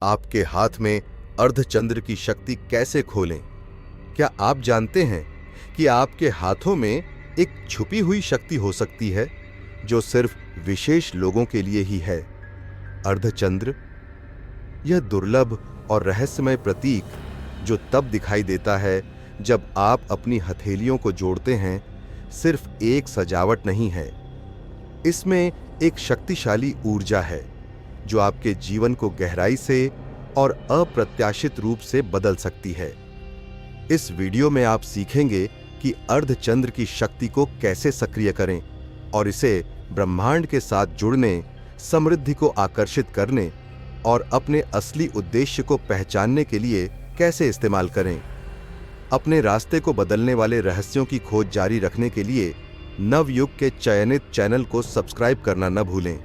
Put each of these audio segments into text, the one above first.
आपके हाथ में अर्धचंद्र की शक्ति कैसे खोलें? क्या आप जानते हैं कि आपके हाथों में एक छुपी हुई शक्ति हो सकती है जो सिर्फ विशेष लोगों के लिए ही है? अर्धचंद्र, यह दुर्लभ और रहस्यमय प्रतीक जो तब दिखाई देता है जब आप अपनी हथेलियों को जोड़ते हैं, सिर्फ एक सजावट नहीं है। इसमें एक शक्तिशाली ऊर्जा है जो आपके जीवन को गहराई से और अप्रत्याशित रूप से बदल सकती है। इस वीडियो में आप सीखेंगे कि अर्धचंद्र की शक्ति को कैसे सक्रिय करें और इसे ब्रह्मांड के साथ जुड़ने, समृद्धि को आकर्षित करने और अपने असली उद्देश्य को पहचानने के लिए कैसे इस्तेमाल करें। अपने रास्ते को बदलने वाले रहस्यों की खोज जारी रखने के लिए नवयुग के चयनित चैनल को सब्सक्राइब करना न भूलें।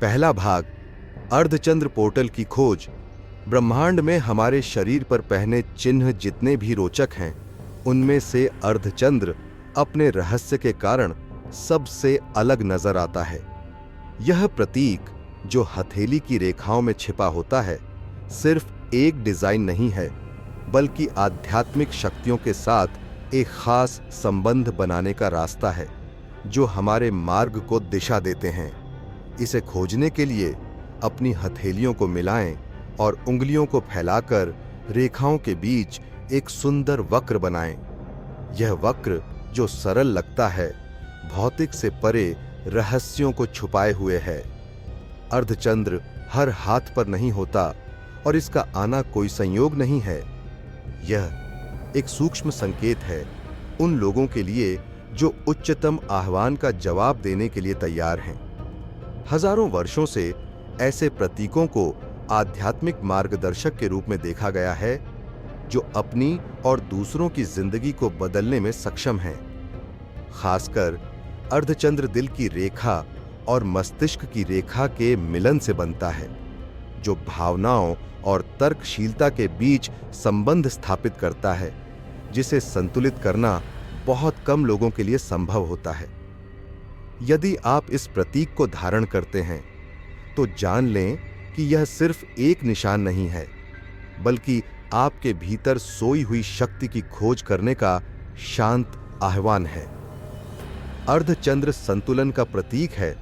पहला भाग, अर्धचंद्र पोर्टल की खोज। ब्रह्मांड में हमारे शरीर पर पहने चिन्ह जितने भी रोचक हैं, उनमें से अर्धचंद्र अपने रहस्य के कारण सबसे अलग नजर आता है। यह प्रतीक जो हथेली की रेखाओं में छिपा होता है, सिर्फ एक डिजाइन नहीं है, बल्कि आध्यात्मिक शक्तियों के साथ एक खास संबंध बनाने का रास्ता है जो हमारे मार्ग को दिशा देते हैं। इसे खोजने के लिए अपनी हथेलियों को मिलाएं और उंगलियों को फैलाकर रेखाओं के बीच एक सुंदर वक्र बनाएं। यह वक्र जो सरल लगता है, भौतिक से परे रहस्यों को छुपाए हुए है। अर्धचंद्र हर हाथ पर नहीं होता और इसका आना कोई संयोग नहीं है। यह एक सूक्ष्म संकेत है उन लोगों के लिए जो उच्चतम आह्वान का जवाब देने के लिए तैयार हैं। हजारों वर्षों से ऐसे प्रतीकों को आध्यात्मिक मार्गदर्शक के रूप में देखा गया है जो अपनी और दूसरों की जिंदगी को बदलने में सक्षम हैं। खासकर अर्धचंद्र दिल की रेखा और मस्तिष्क की रेखा के मिलन से बनता है, जो भावनाओं और तर्कशीलता के बीच संबंध स्थापित करता है, जिसे संतुलित करना बहुत कम लोगों के लिए संभव होता है। यदि आप इस प्रतीक को धारण करते हैं, तो जान लें कि यह सिर्फ एक निशान नहीं है, बल्कि आपके भीतर सोई हुई शक्ति की खोज करने का शांत आह्वान है। अर्धचंद्र संतुलन का प्रतीक है,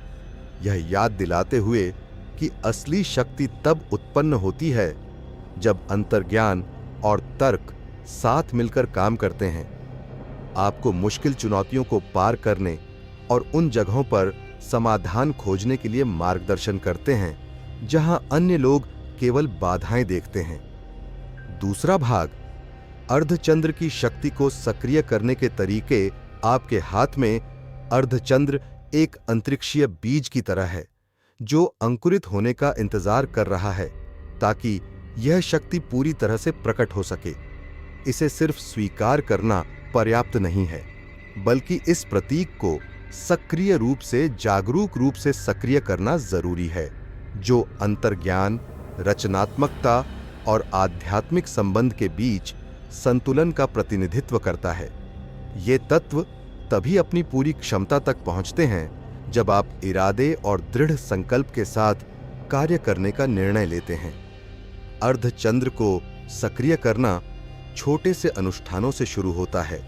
यह याद दिलाते हुए कि असली शक्ति तब उत्पन्न होती है जब अंतर्ज्ञान और तर्क साथ मिलकर काम करते हैं। आपको मुश्किल चुनौतियों को पार करने और उन जगहों पर समाधान खोजने के लिए मार्गदर्शन करते हैं जहां अन्य लोग केवल बाधाएं देखते हैं। दूसरा भाग, अर्धचंद्र की शक्ति को सक्रिय करने के तरीके। आपके हाथ में अर्धचंद्र एक अंतरिक्षीय बीज की तरह है जो अंकुरित होने का इंतजार कर रहा है ताकि यह शक्ति पूरी तरह से प्रकट हो सके। इसे सिर्फ स्वीकार करना पर्याप्त नहीं है, बल्कि इस प्रतीक को सक्रिय रूप से, जागरूक रूप से सक्रिय करना जरूरी है, जो अंतर्ज्ञान, रचनात्मकता और आध्यात्मिक संबंध के बीच संतुलन का प्रतिनिधित्व करता है। ये तत्व तभी अपनी पूरी क्षमता तक पहुंचते हैं जब आप इरादे और दृढ़ संकल्प के साथ कार्य करने का निर्णय लेते हैं। अर्धचंद्र को सक्रिय करना छोटे से अनुष्ठानों से शुरू होता है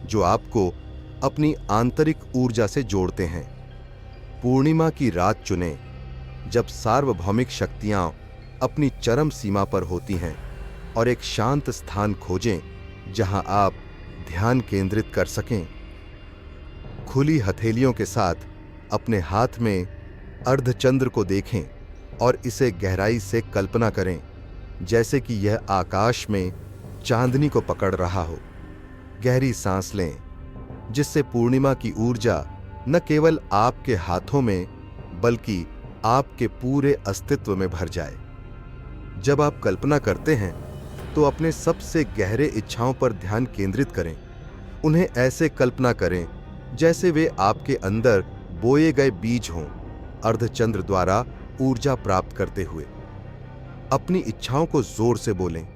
जो आपको अपनी आंतरिक ऊर्जा से जोड़ते हैं। पूर्णिमा की रात चुनें, जब सार्वभौमिक शक्तियां अपनी चरम सीमा पर होती हैं, और एक शांत स्थान खोजें जहां आप ध्यान केंद्रित कर सकें। खुली हथेलियों के साथ अपने हाथ में अर्धचंद्र को देखें और इसे गहराई से कल्पना करें, जैसे कि यह आकाश में चांदनी को पकड़ रहा हो। गहरी सांस लें, जिससे पूर्णिमा की ऊर्जा न केवल आपके हाथों में बल्कि आपके पूरे अस्तित्व में भर जाए। जब आप कल्पना करते हैं तो अपने सबसे गहरे इच्छाओं पर ध्यान केंद्रित करें। उन्हें ऐसे कल्पना करें जैसे वे आपके अंदर बोए गए बीज हों, अर्धचंद्र द्वारा ऊर्जा प्राप्त करते हुए। अपनी इच्छाओं को जोर से बोलें,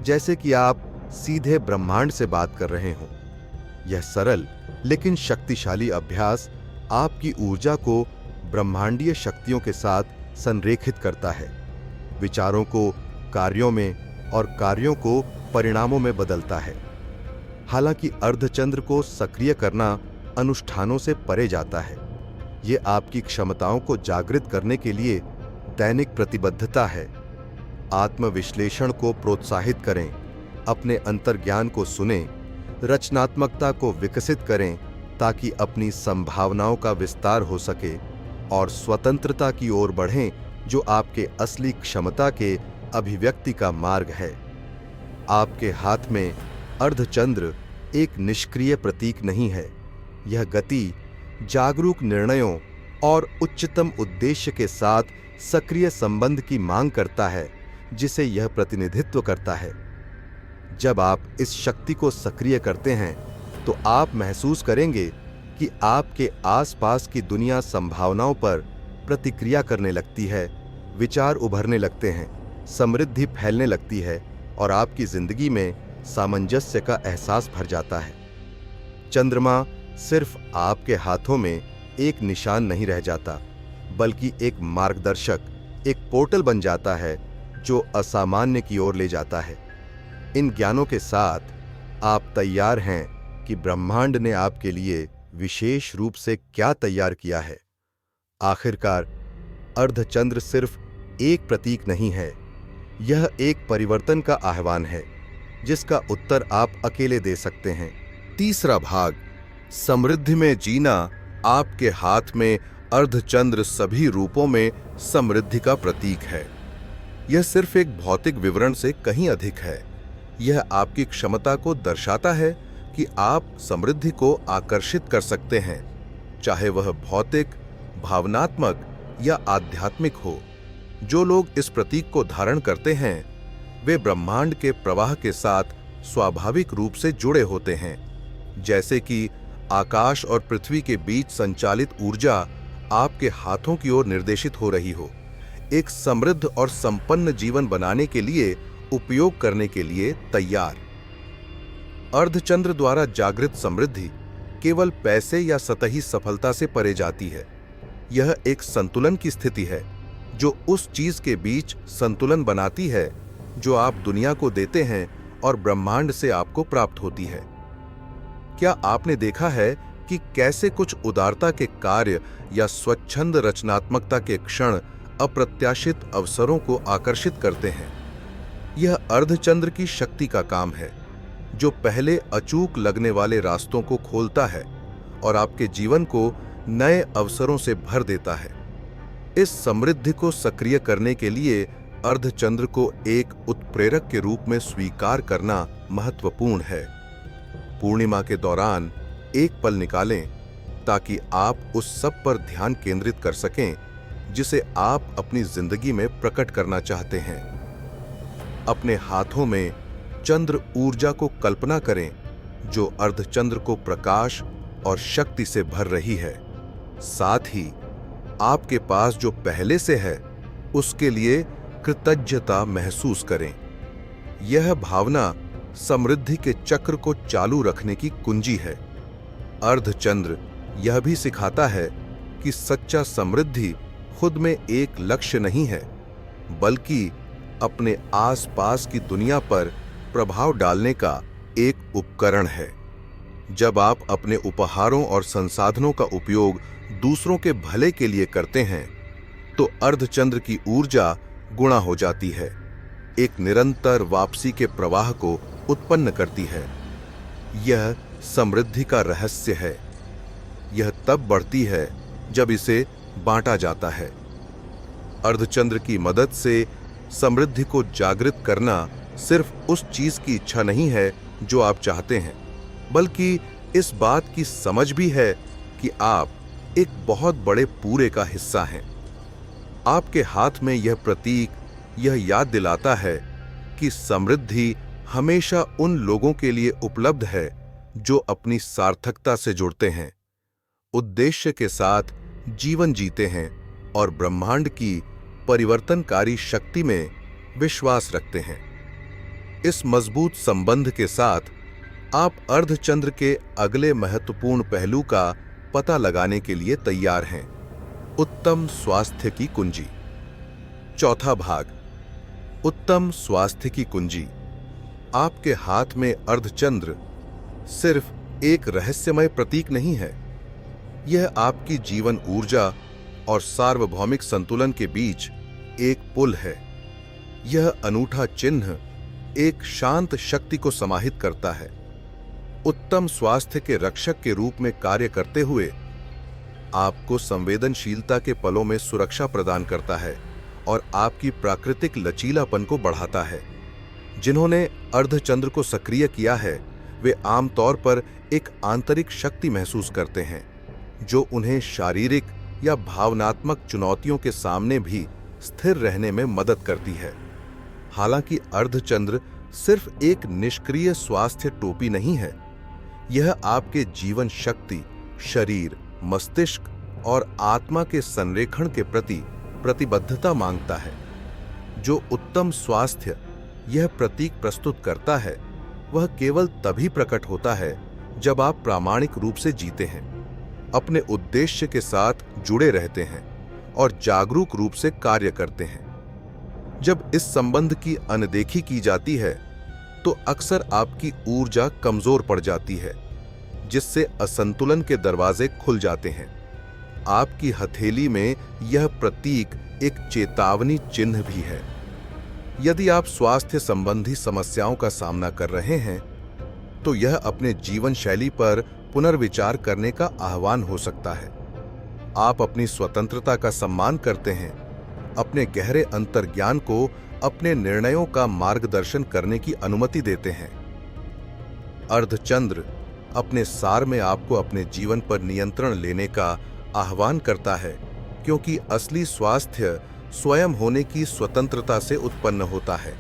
जैसे कि आप सीधे ब्रह्मांड से बात कर रहे हों। यह सरल लेकिन शक्तिशाली अभ्यास आपकी ऊर्जा को ब्रह्मांडीय शक्तियों के साथ संरेखित करता है। विचारों को कार्यों में और कार्यों को परिणामों में बदलता है। हालांकि अर्धचंद्र को सक्रिय करना अनुष्ठानों से परे जाता है। ये आपकी क्षमताओं को जागृत करने के लिए दैनिक प्रतिबद्धता है। आत्मविश्लेषण को प्रोत्साहित करें, अपने अंतर्ज्ञान को सुनें, रचनात्मकता को विकसित करें ताकि अपनी संभावनाओं का विस्तार हो सके और स्वतंत्रता की ओर बढ़ें, जो आपके असली क्षमता के अभिव्यक्ति का मार्ग है। आपके हाथ में अर्धचंद्र एक निष्क्रिय प्रतीक नहीं है। यह गति, जागरूक निर्णयों और उच्चतम उद्देश्य के साथ सक्रिय संबंध की मांग करता है, जिसे यह प्रतिनिधित्व करता है। जब आप इस शक्ति को सक्रिय करते हैं तो आप महसूस करेंगे कि आपके आसपास की दुनिया संभावनाओं पर प्रतिक्रिया करने लगती है, विचार उभरने लगते हैं, समृद्धि फैलने लगती है और आपकी जिंदगी में सामंजस्य का एहसास भर जाता है। चंद्रमा सिर्फ आपके हाथों में एक निशान नहीं रह जाता, बल्कि एक मार्गदर्शक, एक पोर्टल बन जाता है जो असामान्य की ओर ले जाता है। इन ज्ञानों के साथ आप तैयार हैं कि ब्रह्मांड ने आपके लिए विशेष रूप से क्या तैयार किया है। आखिरकार अर्धचंद्र सिर्फ एक प्रतीक नहीं है, यह एक परिवर्तन का आह्वान है जिसका उत्तर आप अकेले दे सकते हैं। तीसरा भाग, समृद्धि में जीना। आपके हाथ में अर्धचंद्र सभी रूपों में समृद्धि का प्रतीक है। यह सिर्फ एक भौतिक विवरण से कहीं अधिक है। यह आपकी क्षमता को दर्शाता है कि आप समृद्धि को आकर्षित कर सकते हैं, चाहे वह भौतिक, भावनात्मक या आध्यात्मिक हो। जो लोग इस प्रतीक को धारण करते हैं वे ब्रह्मांड के प्रवाह के साथ स्वाभाविक रूप से जुड़े होते हैं, जैसे कि आकाश और पृथ्वी के बीच संचालित ऊर्जा आपके हाथों की ओर निर्देशित हो रही हो, एक समृद्ध और संपन्न जीवन बनाने के लिए उपयोग करने के लिए तैयार। अर्धचंद्र द्वारा जागृत समृद्धि केवल पैसे या सतही सफलता से परे जाती है। यह एक संतुलन की स्थिति है जो उस चीज के बीच संतुलन बनाती है जो आप दुनिया को देते हैं और ब्रह्मांड से आपको प्राप्त होती है। क्या आपने देखा है कि कैसे कुछ उदारता के कार्य या स्वच्छंद रचनात्मकता के क्षण अप्रत्याशित अवसरों को आकर्षित करते हैं? यह अर्धचंद्र की शक्ति का काम है, जो पहले अचूक लगने वाले रास्तों को खोलता है और आपके जीवन को नए अवसरों से भर देता है। इस समृद्धि को सक्रिय करने के लिए अर्धचंद्र को एक उत्प्रेरक के रूप में स्वीकार करना महत्वपूर्ण है। पूर्णिमा के दौरान एक पल निकालें ताकि आप उस सब पर ध्यान केंद्रित कर सकें जिसे आप अपनी जिंदगी में प्रकट करना चाहते हैं। अपने हाथों में चंद्र ऊर्जा को कल्पना करें जो अर्धचंद्र को प्रकाश और शक्ति से भर रही है। साथ ही आपके पास जो पहले से है उसके लिए कृतज्ञता महसूस करें। यह भावना समृद्धि के चक्र को चालू रखने की कुंजी है। अर्धचंद्र यह भी सिखाता है कि सच्चा समृद्धि खुद में एक लक्ष्य नहीं है, बल्कि अपने आसपास की दुनिया पर प्रभाव डालने का एक उपकरण है। जब आप अपने उपहारों और संसाधनों का उपयोग दूसरों के भले के लिए करते हैं तो अर्धचंद्र की ऊर्जा गुणा हो जाती है, एक निरंतर वापसी के प्रवाह को उत्पन्न करती है। यह समृद्धि का रहस्य है। यह तब बढ़ती है जब इसे बांटा जाता है। अर्धचंद्र की मदद से समृद्धि को जागृत करना सिर्फ उस चीज की इच्छा नहीं है जो आप चाहते हैं, बल्कि इस बात की समझ भी है कि आप एक बहुत बड़े पूरे का हिस्सा हैं। आपके हाथ में यह प्रतीक यह याद दिलाता है कि समृद्धि हमेशा उन लोगों के लिए उपलब्ध है जो अपनी सार्थकता से जुड़ते हैं, उद्देश्य के साथ जीवन जीते हैं और ब्रह्मांड की परिवर्तनकारी शक्ति में विश्वास रखते हैं। इस मजबूत संबंध के साथ आप अर्धचंद्र के अगले महत्वपूर्ण पहलू का पता लगाने के लिए तैयार हैं। उत्तम स्वास्थ्य की कुंजी। चौथा भाग, उत्तम स्वास्थ्य की कुंजी। आपके हाथ में अर्धचंद्र सिर्फ एक रहस्यमय प्रतीक नहीं है, यह आपकी जीवन ऊर्जा और सार्वभौमिक संतुलन के बीच एक पुल है। यह अनूठा चिन्ह एक शांत शक्ति को समाहित करता है, उत्तम स्वास्थ्य के रक्षक के रूप में कार्य करते हुए आपको संवेदनशीलता के पलों में सुरक्षा प्रदान करता है और आपकी प्राकृतिक लचीलापन को बढ़ाता है। जिन्होंने अर्धचंद्र को सक्रिय किया है वे आमतौर पर एक आंतरिक शक्ति महसूस करते हैं जो उन्हें शारीरिक या भावनात्मक चुनौतियों के सामने भी स्थिर रहने में मदद करती है। हालांकि अर्धचंद्र सिर्फ एक निष्क्रिय स्वास्थ्य टोपी नहीं है, यह आपके जीवन शक्ति, शरीर, मस्तिष्क और आत्मा के संरेखण के प्रति प्रतिबद्धता मांगता है। जो उत्तम स्वास्थ्य यह प्रतीक प्रस्तुत करता है वह केवल तभी प्रकट होता है जब आप प्रामाणिक रूप से जीते हैं, अपने उद्देश्य के साथ जुड़े रहते हैं और जागरूक रूप से कार्य करते हैं। जब इस संबंध की अनदेखी की जाती है तो अक्सर आपकी ऊर्जा कमजोर पड़ जाती है, जिससे असंतुलन के दरवाजे खुल जाते हैं। आपकी हथेली में यह प्रतीक एक चेतावनी चिन्ह भी है। यदि आप स्वास्थ्य संबंधी समस्याओं का सामना कर रहे हैं तो यह अपने जीवन शैली पर पुनर्विचार करने का आह्वान हो सकता है। आप अपनी स्वतंत्रता का सम्मान करते हैं, अपने गहरे अंतर्ज्ञान को अपने निर्णयों का मार्गदर्शन करने की अनुमति देते हैं। अर्धचंद्र अपने सार में आपको अपने जीवन पर नियंत्रण लेने का आह्वान करता है, क्योंकि असली स्वास्थ्य स्वयं होने की स्वतंत्रता से उत्पन्न होता है।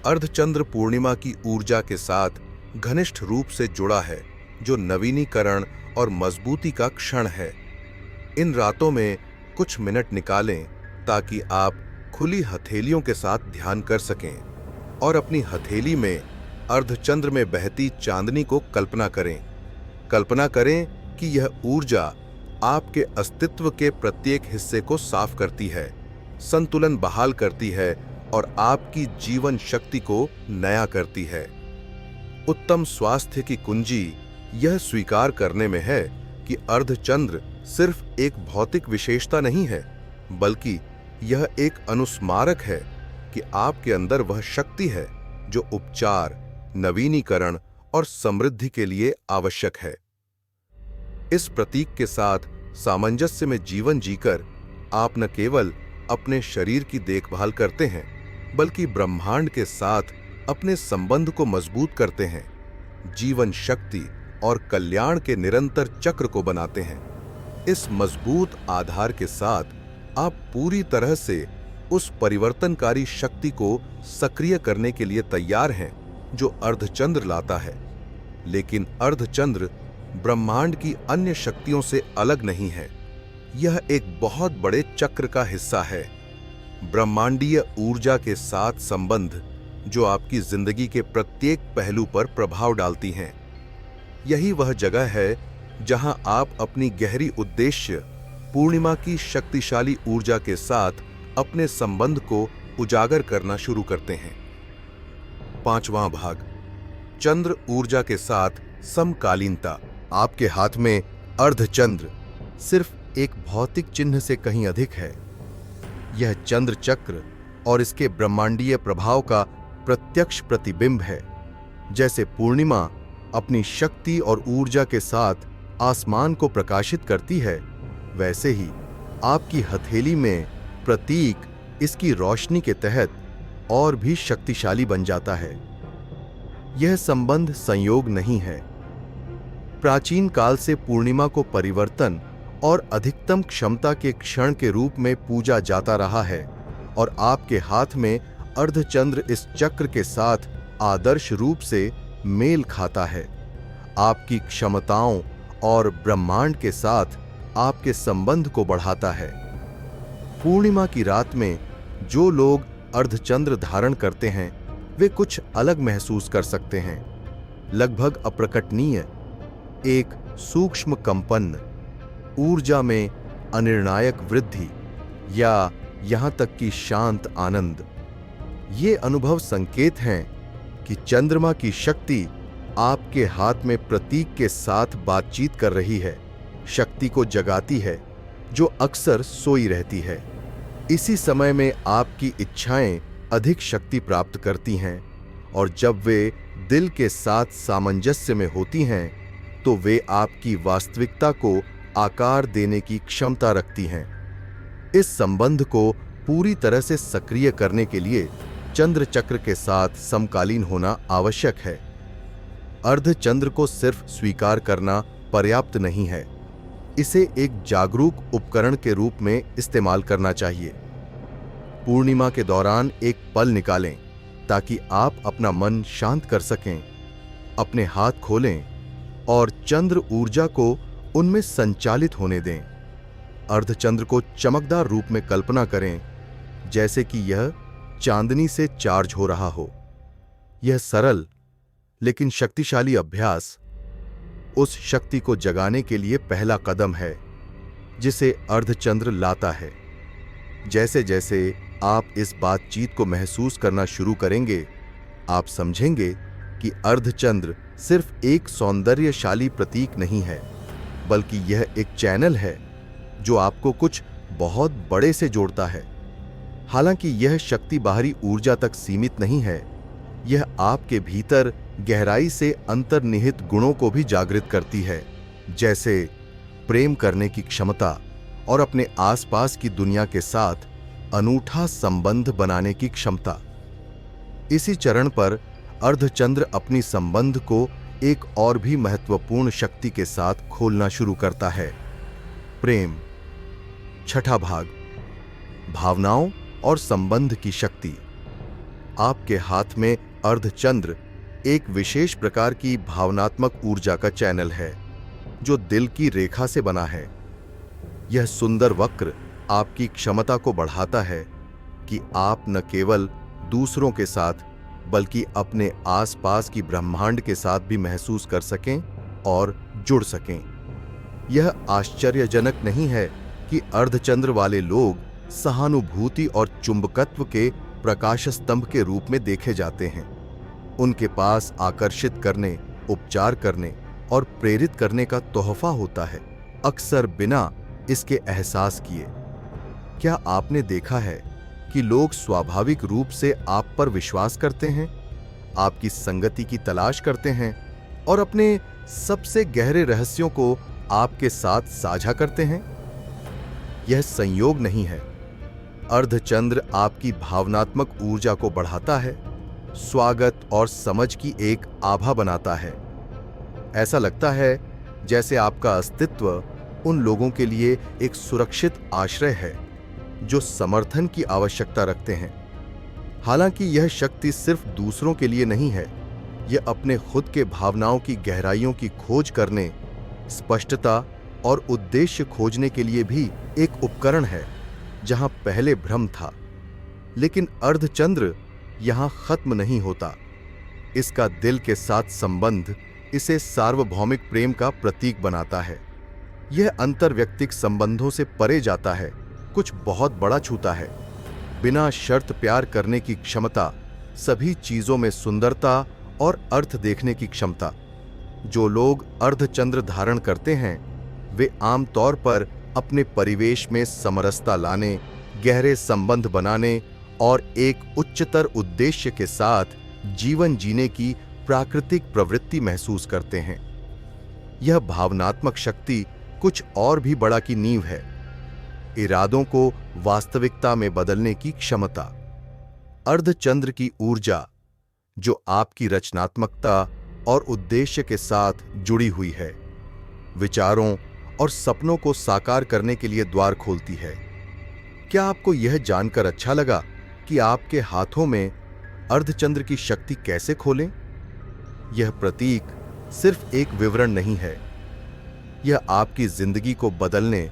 अर्धचंद्र पूर्णिमा की ऊर्जा के साथ घनिष्ठ रूप से जुड़ा है, जो नवीनीकरण और मजबूती का क्षण है। इन रातों में कुछ मिनट निकालें ताकि आप खुली हथेलियों के साथ ध्यान कर सकें और अपनी हथेली में अर्धचंद्र में बहती चांदनी को कल्पना करें। कल्पना करें कि यह ऊर्जा आपके अस्तित्व के प्रत्येक हिस्से को साफ करती है, संतुलन बहाल करती है और आपकी जीवन शक्ति को नया करती है। उत्तम स्वास्थ्य की कुंजी यह स्वीकार करने में है कि अर्धचंद्र सिर्फ एक भौतिक विशेषता नहीं है, बल्कि यह एक अनुस्मारक है कि आपके अंदर वह शक्ति है जो उपचार, नवीनीकरण और समृद्धि के लिए आवश्यक है। इस प्रतीक के साथ सामंजस्य में जीवन जीकर आप न केवल अपने शरीर की देखभाल करते हैं, बल्कि ब्रह्मांड के साथ अपने संबंध को मजबूत करते हैं, जीवन शक्ति और कल्याण के निरंतर चक्र को बनाते हैं। इस मजबूत आधार के साथ आप पूरी तरह से उस परिवर्तनकारी शक्ति को सक्रिय करने के लिए तैयार हैं जो अर्धचंद्र लाता है। लेकिन अर्धचंद्र ब्रह्मांड की अन्य शक्तियों से अलग नहीं है। यह एक बहुत बड़े चक्र का हिस्सा है, ब्रह्मांडीय ऊर्जा के साथ संबंध जो आपकी जिंदगी के प्रत्येक पहलू पर प्रभाव डालती हैं। यही वह जगह है जहां आप अपनी गहरी उद्देश्य पूर्णिमा की शक्तिशाली ऊर्जा के साथ अपने संबंध को उजागर करना शुरू करते हैं। 5वां भाग, चंद्र ऊर्जा के साथ समकालीनता। आपके हाथ में अर्धचंद्र सिर्फ एक भौतिक चिन्ह से कहीं अधिक है। यह चंद्र चक्र और इसके ब्रह्मांडीय प्रभाव का प्रत्यक्ष प्रतिबिंब है। जैसे पूर्णिमा अपनी शक्ति और ऊर्जा के साथ आसमान को प्रकाशित करती है, वैसे ही आपकी हथेली में प्रतीक इसकी रोशनी के तहत और भी शक्तिशाली बन जाता है। यह संबंध संयोग नहीं है। प्राचीन काल से पूर्णिमा को परिवर्तन और अधिकतम क्षमता के क्षण के रूप में पूजा जाता रहा है और आपके हाथ में अर्धचंद्र इस चक्र के साथ आदर्श रूप से मेल खाता है। आपकी क्षमताओं और ब्रह्मांड के साथ आपके संबंध को बढ़ाता है। पूर्णिमा की रात में जो लोग अर्धचंद्र धारण करते हैं वे कुछ अलग महसूस कर सकते हैं, लगभग अप्रकटनीय, एक सूक्ष्म कंपन, ऊर्जा में अनिर्णायक वृद्धि या यहां तक कि शांत आनंद। ये अनुभव संकेत हैं कि चंद्रमा की शक्ति आपके हाथ में प्रतीक के साथ बातचीत कर रही है, शक्ति को जगाती है जो अक्सर सोई रहती है। इसी समय में आपकी इच्छाएं अधिक शक्ति प्राप्त करती हैं और जब वे दिल के साथ सामंजस्य में होती हैं तो वे आपकी वास्तविकता को आकार देने की क्षमता रखती हैं। इस संबंध को पूरी तरह से सक्रिय करने के लिए चंद्र चक्र के साथ समकालीन होना आवश्यक है। अर्धचंद्र को सिर्फ स्वीकार करना पर्याप्त नहीं है, इसे एक जागरूक उपकरण के रूप में इस्तेमाल करना चाहिए। पूर्णिमा के दौरान एक पल निकालें ताकि आप अपना मन शांत कर सकें। अपने हाथ खोलें और चंद्र ऊर्जा को उनमें संचालित होने दें। अर्धचंद्र को चमकदार रूप में कल्पना करें, जैसे कि यह चांदनी से चार्ज हो रहा हो। यह सरल लेकिन शक्तिशाली अभ्यास उस शक्ति को जगाने के लिए पहला कदम है जिसे अर्धचंद्र लाता है। जैसे जैसे आप इस बातचीत को महसूस करना शुरू करेंगे, आप समझेंगे कि अर्धचंद्र सिर्फ एक सौंदर्यशाली प्रतीक नहीं है, बल्कि यह एक चैनल है जो आपको कुछ बहुत बड़े से जोड़ता है। हालांकि यह शक्ति बाहरी ऊर्जा तक सीमित नहीं है, यह आपके भीतर गहराई से अंतर्निहित गुणों को भी जागृत करती है, जैसे प्रेम करने की क्षमता और अपने आसपास की दुनिया के साथ अनूठा संबंध बनाने की क्षमता। इसी चरण पर अर्धचंद्र अपनी संबंध को एक और भी महत्वपूर्ण शक्ति के साथ खोलना शुरू करता है, प्रेम। छठा भाग, भावनाओं और संबंध की शक्ति। आपके हाथ में अर्धचंद्र एक विशेष प्रकार की भावनात्मक ऊर्जा का चैनल है जो दिल की रेखा से बना है। यह सुंदर वक्र आपकी क्षमता को बढ़ाता है कि आप न केवल दूसरों के साथ बल्कि अपने आसपास की ब्रह्मांड के साथ भी महसूस कर सकें और जुड़ सकें। यह आश्चर्यजनक नहीं है कि अर्धचंद्र वाले लोग सहानुभूति और चुंबकत्व के प्रकाश स्तंभ के रूप में देखे जाते हैं। उनके पास आकर्षित करने, उपचार करने और प्रेरित करने का तोहफा होता है, अक्सर बिना इसके एहसास किए। क्या आपने देखा है कि लोग स्वाभाविक रूप से आप पर विश्वास करते हैं, आपकी संगति की तलाश करते हैं और अपने सबसे गहरे रहस्यों को आपके साथ साझा करते हैं? यह संयोग नहीं है। अर्धचंद्र आपकी भावनात्मक ऊर्जा को बढ़ाता है, स्वागत और समझ की एक आभा बनाता है। ऐसा लगता है जैसे आपका अस्तित्व उन लोगों के लिए एक सुरक्षित आश्रय है जो समर्थन की आवश्यकता रखते हैं। हालांकि यह शक्ति सिर्फ दूसरों के लिए नहीं है, यह अपने खुद के भावनाओं की गहराइयों की खोज करने, स्पष्टता और उद्देश्य खोजने के लिए भी एक उपकरण है। जहां पहले भ्रम था, लेकिन अर्धचंद्र यहां खत्म नहीं होता। इसका दिल के साथ संबंध इसे सार्वभौमिक प्रेम का प्रतीक बनाता है। यह अंतर्व्यक्तिक संबंधों से परे जाता है, कुछ बहुत बड़ा छूता है। बिना शर्त प्यार करने की क्षमता, सभी चीजों में सुंदरता और अर्थ देखने की क्षमता। जो लोग अर्धचंद्र धारण करते हैं वे आमतौर पर अपने परिवेश में समरसता लाने, गहरे संबंध बनाने और एक उच्चतर उद्देश्य के साथ जीवन जीने की प्राकृतिक प्रवृत्ति महसूस करते हैं। यह भावनात्मक शक्ति कुछ और भी बड़ा की नींव है, इरादों को वास्तविकता में बदलने की क्षमता। अर्धचंद्र की ऊर्जा जो आपकी रचनात्मकता और उद्देश्य के साथ जुड़ी हुई है, विचारों और सपनों को साकार करने के लिए द्वार खोलती है। क्या आपको यह जानकर अच्छा लगा कि आपके हाथों में अर्धचंद्र की शक्ति कैसे खोलें? यह प्रतीक सिर्फ एक विवरण नहीं है, यह आपकी जिंदगी को बदलने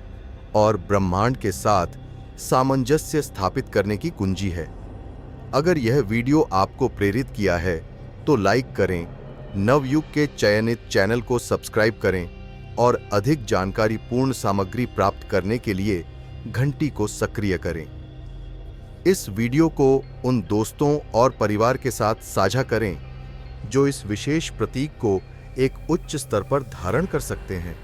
और ब्रह्मांड के साथ सामंजस्य स्थापित करने की कुंजी है। अगर यह वीडियो आपको प्रेरित किया है तो लाइक करें, नवयुग के चयनित चैनल को सब्सक्राइब करें और अधिक जानकारीपूर्ण सामग्री प्राप्त करने के लिए घंटी को सक्रिय करें। इस वीडियो को उन दोस्तों और परिवार के साथ साझा करें जो इस विशेष प्रतीक को एक उच्च स्तर पर धारण कर सकते हैं।